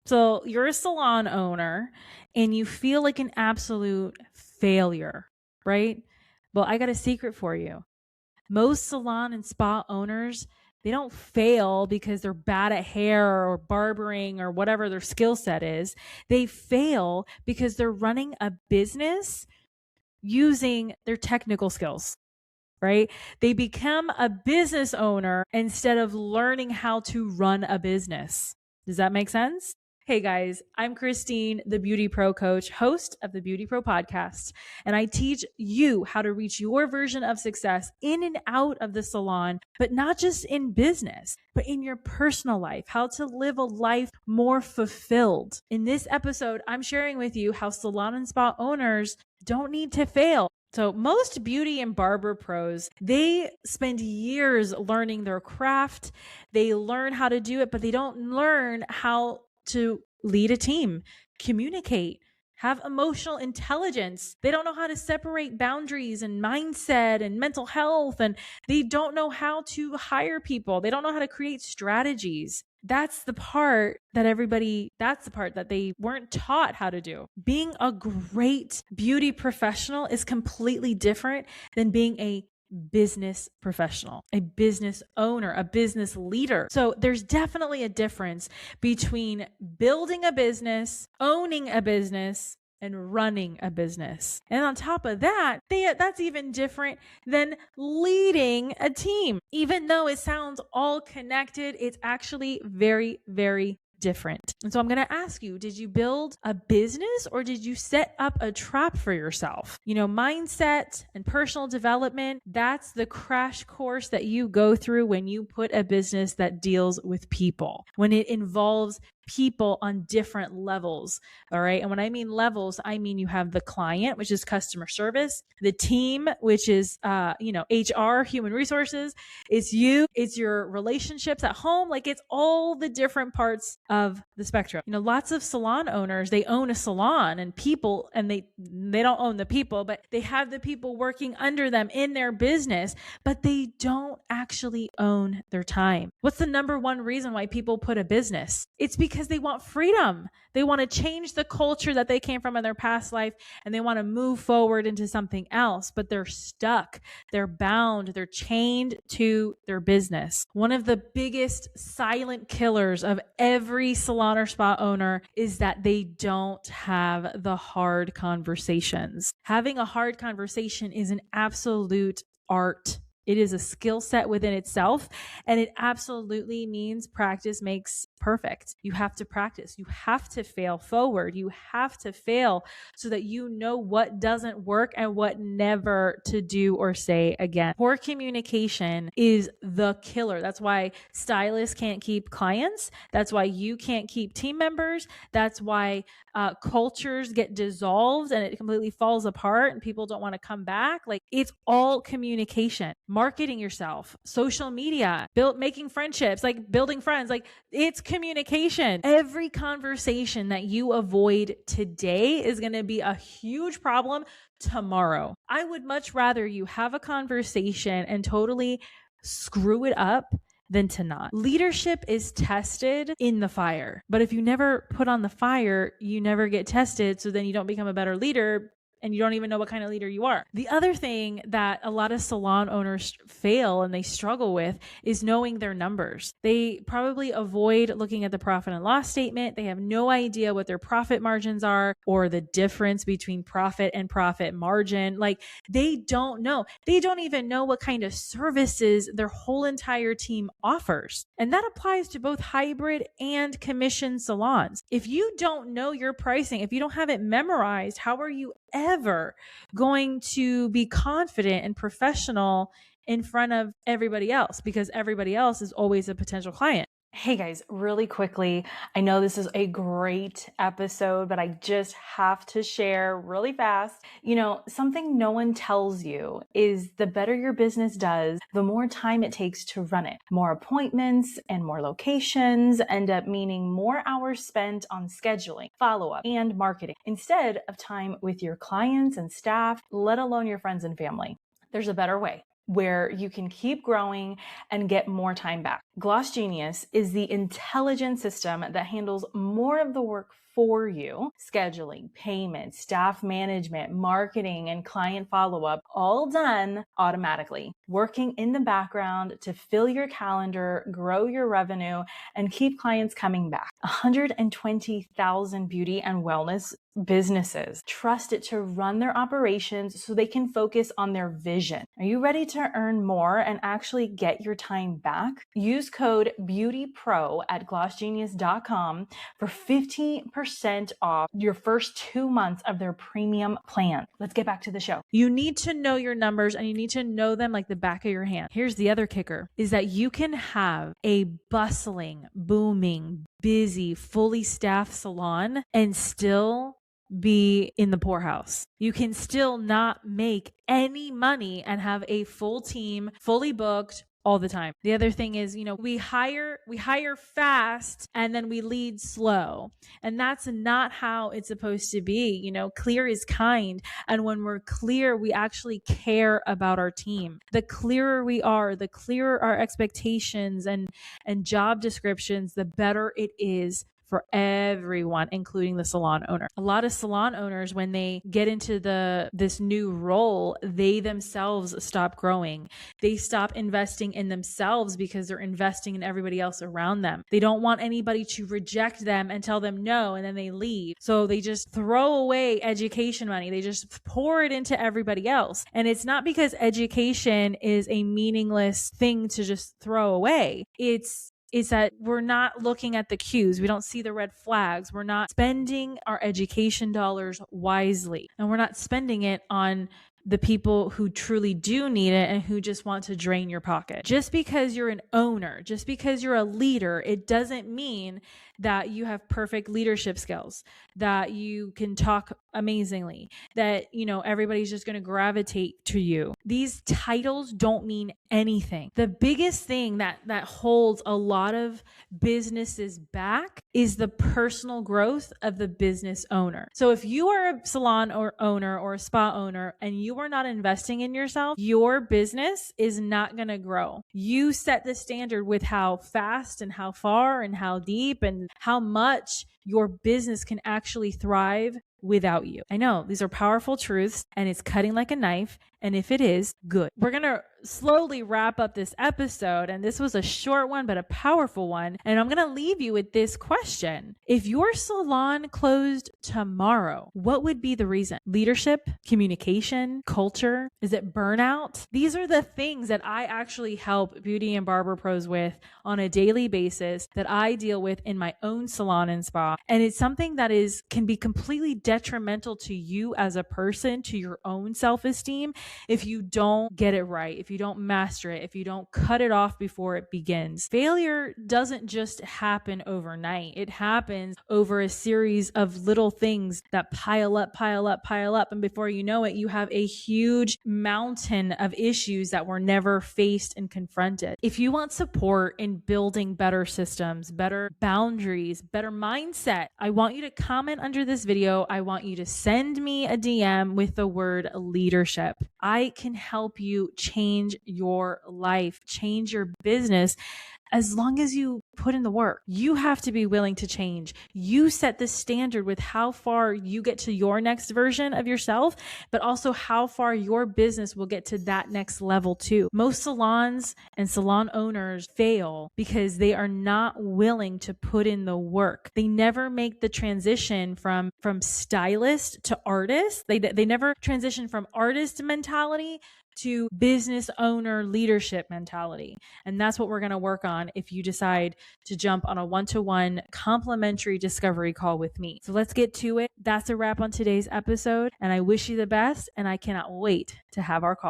So you're a salon owner and you feel like an absolute failure, right? Well, I got a secret for you. Most salon and spa owners, they don't fail because they're bad at hair or barbering or whatever their skill set is. They fail because they're running a business using their technical skills, right? They become a business owner instead of learning how to run a business. Does that make sense? Hey guys, I'm Krystine, the Beauty Pro coach, host of the BeautyPro Podcast, and I teach you how to reach your version of success in and out of the salon, but not just in business, but in your personal life, how to live a life more fulfilled. In this episode, I'm sharing with you how salon and spa owners don't need to fail. So most beauty and barber pros, they spend years learning their craft. They learn how to do it, but they don't learn how to lead a team, communicate, have emotional intelligence. They don't know how to separate boundaries and mindset and mental health, and they don't know how to hire people. They don't know how to create strategies. That's the part that they weren't taught how to do. Being a great beauty professional is completely different than being a business professional, a business owner, a business leader. So there's definitely a difference between building a business, owning a business, and running a business. And on top of that, that's even different than leading a team. Even though it sounds all connected, it's actually very, very different. And so I'm going to ask you, did you build a business or did you set up a trap for yourself? Mindset and personal development, that's the crash course that you go through when you put a business that deals with people, when it involves people on different levels. All right. And when I mean levels, I mean you have the client, which is customer service, the team, which is, HR, human resources. It's you, it's your relationships at home. Like it's all the different parts of the spectrum. Lots of salon owners, they own a salon and people, and they don't own the people, but they have the people working under them in their business, but they don't actually own their time. What's the number one reason why people put a business? It's because they want freedom. They want to change the culture that they came from in their past life, and they want to move forward into something else, but they're stuck. They're bound. They're chained to their business. One of the biggest silent killers of every salon or spa owner is that they don't have the hard conversations. Having a hard conversation is an absolute art. It is a skill set within itself, and it absolutely means practice makes perfect. You have to practice. You have to fail forward. You have to fail so that you know what doesn't work and what never to do or say again. Poor communication is the killer. That's why stylists can't keep clients. That's why you can't keep team members. That's why cultures get dissolved and it completely falls apart and people don't want to come back. Like it's all communication. Marketing yourself, social media, making friendships, like building friends, like it's communication. Every conversation that you avoid today is going to be a huge problem tomorrow. I would much rather you have a conversation and totally screw it up than to not. Leadership is tested in the fire, but if you never put on the fire, you never get tested. So then you don't become a better leader, and you don't even know what kind of leader you are. The other thing that a lot of salon owners fail and they struggle with is knowing their numbers. They probably avoid looking at the profit and loss statement. They have no idea what their profit margins are or the difference between profit and profit margin. Like they don't know. They don't even know what kind of services their whole entire team offers. And that applies to both hybrid and commission salons. If you don't know your pricing, if you don't have it memorized, how are you ever going to be confident and professional in front of everybody else? Because everybody else is always a potential client. Hey guys, really quickly, I know this is a great episode, but I just have to share really fast. Something no one tells you is the better your business does, the more time it takes to run it. More appointments and more locations end up meaning more hours spent on scheduling, follow-up, and marketing instead of time with your clients and staff, let alone your friends and family. There's a better way where you can keep growing and get more time back. Gloss Genius is the intelligent system that handles more of the work for you: scheduling, payment, staff management, marketing, and client follow-up, all done automatically, working in the background to fill your calendar, grow your revenue, and keep clients coming back. 120,000 beauty and wellness businesses trust it to run their operations so they can focus on their vision. Are you ready to earn more and actually get your time back? Use code BeautyPro at glossgenius.com for 15% off your first 2 months of their premium plan. Let's get back to the show. You need to know your numbers, and you need to know them like the back of your hand. Here's the other kicker, is that you can have a bustling, booming, busy, fully staffed salon and still be in the poorhouse. You can still not make any money and have a full team, fully booked all the time. The other thing is, we hire fast and then we lead slow. And that's not how it's supposed to be. Clear is kind. And when we're clear, we actually care about our team. The clearer we are, the clearer our expectations and job descriptions, the better it is for everyone, including the salon owner. A lot of salon owners, when they get into this new role, they themselves stop growing. They stop investing in themselves because they're investing in everybody else around them. They don't want anybody to reject them and tell them no, and then they leave. So they just throw away education money. They just pour it into everybody else. And it's not because education is a meaningless thing to just throw away. It's that we're not looking at the cues. We don't see the red flags. We're not spending our education dollars wisely. And we're not spending it on the people who truly do need it and who just want to drain your pocket. Just because you're an owner, just because you're a leader, it doesn't mean that you have perfect leadership skills, that you can talk amazingly, that, everybody's just going to gravitate to you. These titles don't mean anything. The biggest thing that holds a lot of businesses back is the personal growth of the business owner. So if you are a salon owner or a spa owner and you are not investing in yourself, your business is not going to grow. You set the standard with how fast and how far and how deep and how much your business can actually thrive without you. I know these are powerful truths and it's cutting like a knife. And if it is, good. We're going to slowly wrap up this episode. And this was a short one, but a powerful one. And I'm going to leave you with this question. If your salon closed tomorrow, what would be the reason? Leadership, communication, culture? Is it burnout? These are the things that I actually help beauty and barber pros with on a daily basis, that I deal with in my own salon and spa. And it's something that can be completely detrimental to you as a person, to your own self-esteem, if you don't get it right, if you don't master it, if you don't cut it off before it begins. Failure doesn't just happen overnight. It happens over a series of little things that pile up. And before you know it, you have a huge mountain of issues that were never faced and confronted. If you want support in building better systems, better boundaries, better mindset, I want you to comment under this video. I want you to send me a DM with the word leadership. I can help you change your life, change your business, as long as you put in the work. You have to be willing to change. You set the standard with how far you get to your next version of yourself, but also how far your business will get to that next level too. Most salons and salon owners fail because they are not willing to put in the work. They never make the transition from stylist to artist. They never transition from artist mentality to business owner leadership mentality. And that's what we're going to work on if you decide to jump on a one-to-one complimentary discovery call with me. So let's get to it. That's a wrap on today's episode, and I wish you the best, and I cannot wait to have our call.